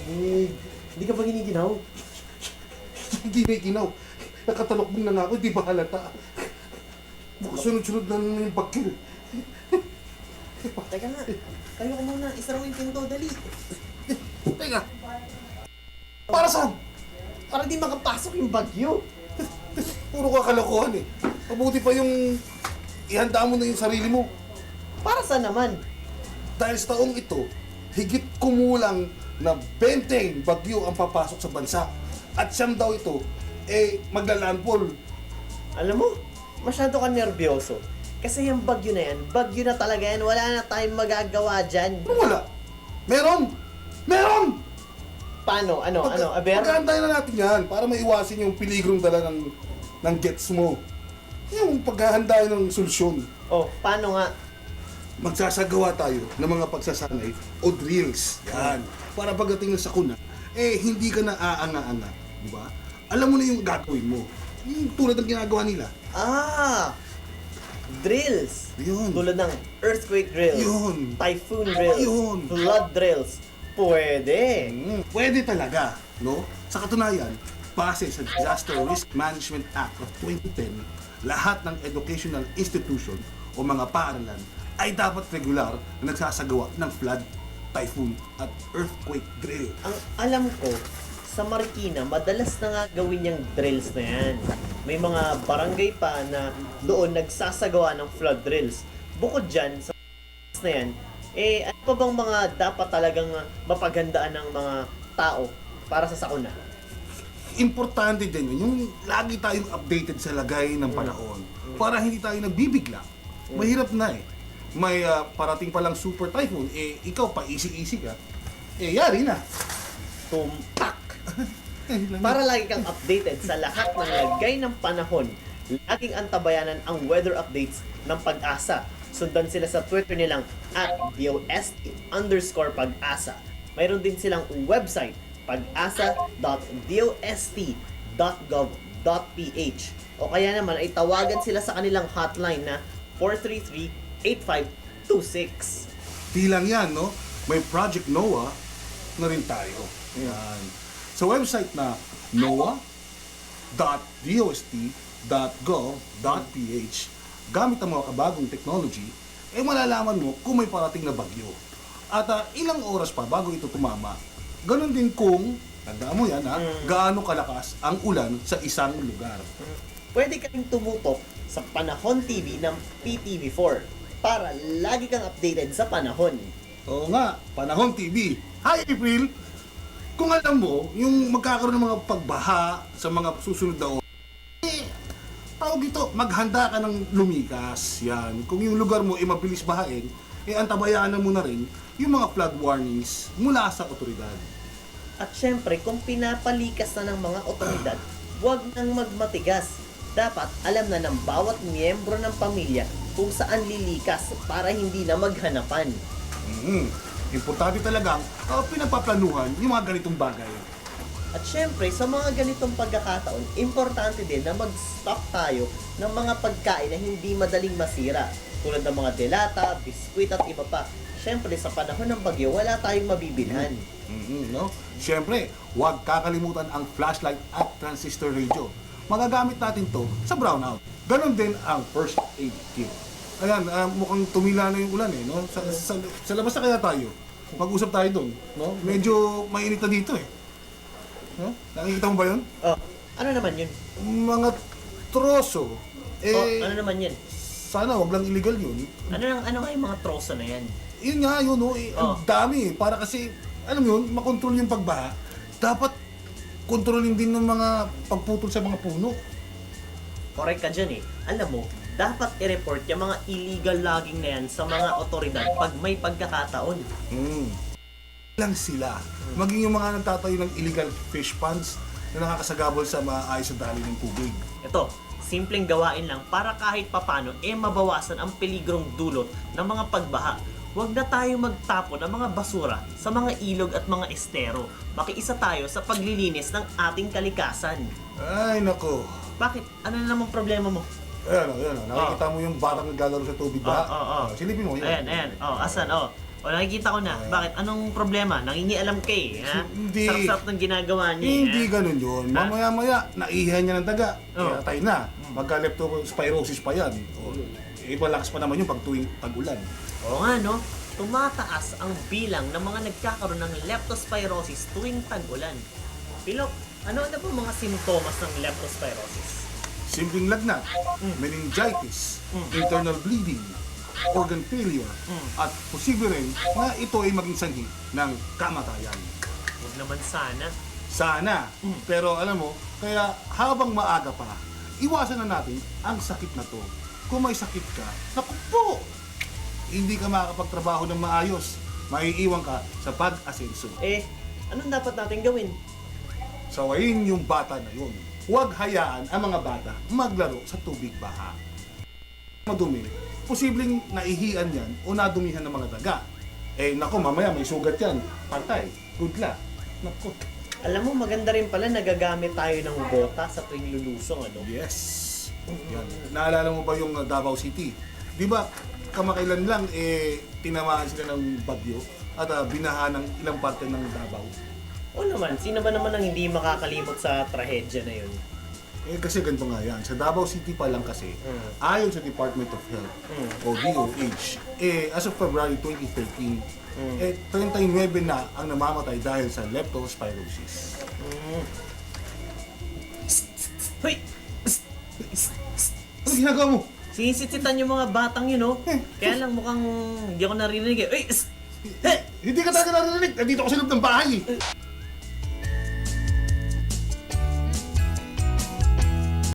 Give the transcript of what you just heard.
Hindi ka ba giniginaw? Hindi may ginaw. Nakatalokbong na nga ako, di ba halata? Baka sunod-sunod na naman yung bagyo. Teka nga, tayo ko muna. Isara mo yung pinto, dali. Teka, para saan? Para di makapasok yung bagyo. Puro kakalokohan eh. Mabuti pa yung ihanda mo na yung sarili mo. Para saan naman? Dahil sa taong ito, higit kumulang na 20 bagyo ang papasok sa bansa. At siyam daw ito, maglalandfall. Alam mo, masyado ka nervyoso. Kasi yung bagyo na talaga yan. Wala na tayong magagawa dyan. Ano wala? Meron! Meron! Paano? Ano? Aber? Pagkaantayin na natin yan para maiwasin yung piligrong dala ng gets mo. Yung paghahandayan ng solusyon. Oh, paano nga? Magsasagawa tayo ng mga pagsasanay o drills. Yan. Para pagdating ng sakuna, hindi ka na aanga-anga. Di ba? Alam mo na yung gagawin mo. Yung tulad ng ginagawa nila. Ah! Drills. Yun. Tulad ng earthquake drills. Yun. Typhoon drills. Yun. Flood drills. Pwede. Pwede talaga, no? Sa katunayan, base sa Disaster Risk Management Act of 2010, lahat ng educational institution o mga paaralan ay dapat regular na nagsasagawa ng flood, typhoon at earthquake drill. Ang alam ko, sa Marikina, madalas na nga gawin yung drills na yan. May mga barangay pa na doon nagsasagawa ng flood drills. Bukod dyan, sa na yan, ano pa bang mga dapat talagang mapaghandaan ng mga tao para sa sakuna? Importante din yun, yung lagi tayong updated sa lagay ng panahon para hindi tayo nagbibigla. Mahirap na eh. May parating palang super typhoon, ikaw pa easy-easy ka, yari na. Tumpak! Para lagi kang updated sa lahat ng lagay ng panahon, laging antabayanan ang weather updates ng Pag-asa. Sundan sila sa Twitter nilang @DOST_Pag-asa. Mayroon din silang website, pag-asa.dost.gov.ph. O kaya naman ay tawagan sila sa kanilang hotline na 433-8526. Di lang yan, no? May Project NOAA na rin tayo. Yan. Sa website na noaa.dost.gov.ph, gamit ang mga kabagong technology, malalaman mo kung may parating na bagyo. At ilang oras pa bago ito tumama. Ganon din kung, tandaan mo yan gaano kalakas ang ulan sa isang lugar. Pwede ka rin tumutok sa Panahon TV ng PTV4 para lagi kang updated sa panahon. Oo nga, Panahon TV. Hi April! Kung alam mo, yung magkakaroon ng mga pagbaha sa mga susunod na oras, tawag ito, maghanda ka ng lumikas. Yan. Kung yung lugar mo mabilis bahain, antabayanan mo na rin yung mga flood warnings mula sa otoridad. At syempre, kung pinapalikas na ng mga otoridad, huwag nang magmatigas. Dapat alam na ng bawat miyembro ng pamilya kung saan lilikas para hindi na maghanapan. Importante talagang pinagpaplanuhan yung mga ganitong bagay. At syempre, sa mga ganitong pagkakataon, importante din na mag-stock tayo ng mga pagkain na hindi madaling masira. Tulad ng mga delata, biskwit at iba pa. Syempre, sa panahon ng bagyo, wala tayong mabibilhan. No? Syempre, huwag kakalimutan ang flashlight at transistor radio. Magagamit natin to sa brownout. Ganon din ang first aid kit. Ayan, mukhang tumila na yung ulan no? Sa labas na kaya tayo. Mag-usap tayo doon, no? Medyo mainit na dito No? Nakikita mo ba yun? Oh, ano naman yun? Mga troso. Ano naman yun? Sana wag lang illegal yun. Ano nga yung mga troso na yan? Yun nga yun, no? Ang dami. Para kasi, alam mo yun, makontrol yung pagbaha. Dapat kontrolin din ng mga pagputol sa mga puno. Correct ka dyan Alam mo, dapat i-report yung mga illegal logging na yan sa mga otoridad pag may pagkakataon. Lang sila. Maging yung mga nagtatayo ng illegal fish ponds na nakakasagabal sa maayos na daloy ng tubig. Ito, simpleng gawain lang para kahit papano mabawasan ang peligrong dulot ng mga pagbaha. Huwag na tayo magtapon ng mga basura sa mga ilog at mga estero. Makiisa tayo sa paglilinis ng ating kalikasan. Ay, nako. Bakit? Ano na namang problema mo? Ayan. Nakikita mo yung batang naglalaro sa tubig ba? Oo. Silipin mo, yan. Ayan. Asan? O nakikita ko na. Bakit? Anong problema? Nangingialam ka eh. Ha? Hindi. Sarap-sarap ng ginagawa niya. Hindi ha? ganun yun. Mamaya-maya, naihan niya ng daga. Oh. Kaya tayo na. Magka-leptospirosis pa yan. O, malakas pa naman yun pag tuwing tag-ulan. Oo nga, no? Tumataas ang bilang ng mga nagkakaroon ng leptospirosis tuwing tag-ulan. Pilok, ano ba mga simptomas ng leptospirosis? Simpleng lagnat, meningitis, internal bleeding, organ failure, at posible rin na ito ay maging sanhi ng kamatayan. Huwag naman sana. Sana. Pero alam mo, kaya habang maaga pa, iwasan na natin ang sakit na to. Kung may sakit ka, naku po! Hindi ka makakapagtrabaho ng maayos. Maiiwan ka sa pag-asenso. Anong dapat natin gawin? Sawayin yung bata na yun. Huwag hayaan ang mga bata maglaro sa tubig baha. Madumi, posibleng naihian yan o nadumihan ng mga daga. Nako, mamaya may sugat yan. Patay. Good luck. Nako. Alam mo, maganda rin pala nagagamit tayo ng bota sa tuwing lulusong, ano? Yes. Yan. Naalala mo ba yung Davao City? Di ba, kamakailan lang, tinamaan sila ng bagyo at binaha ng ilang parte ng Davao. O naman, sino ba naman ang hindi makakalimot sa trahedya na yun? Kasi ganito nga yan. Sa Davao City pa lang kasi, ayon sa Department of Health o DOH, as of February 2013, 39 na ang namamatay dahil sa leptospirosis. Hoy! Ano ginagawa mo? Sinisisitan yung mga batang yun, oh. Kaya lang mukhang hindi ako narinig eh. Uy! Hindi ka talaga narinig. Nandito ako sa loob ng bahay.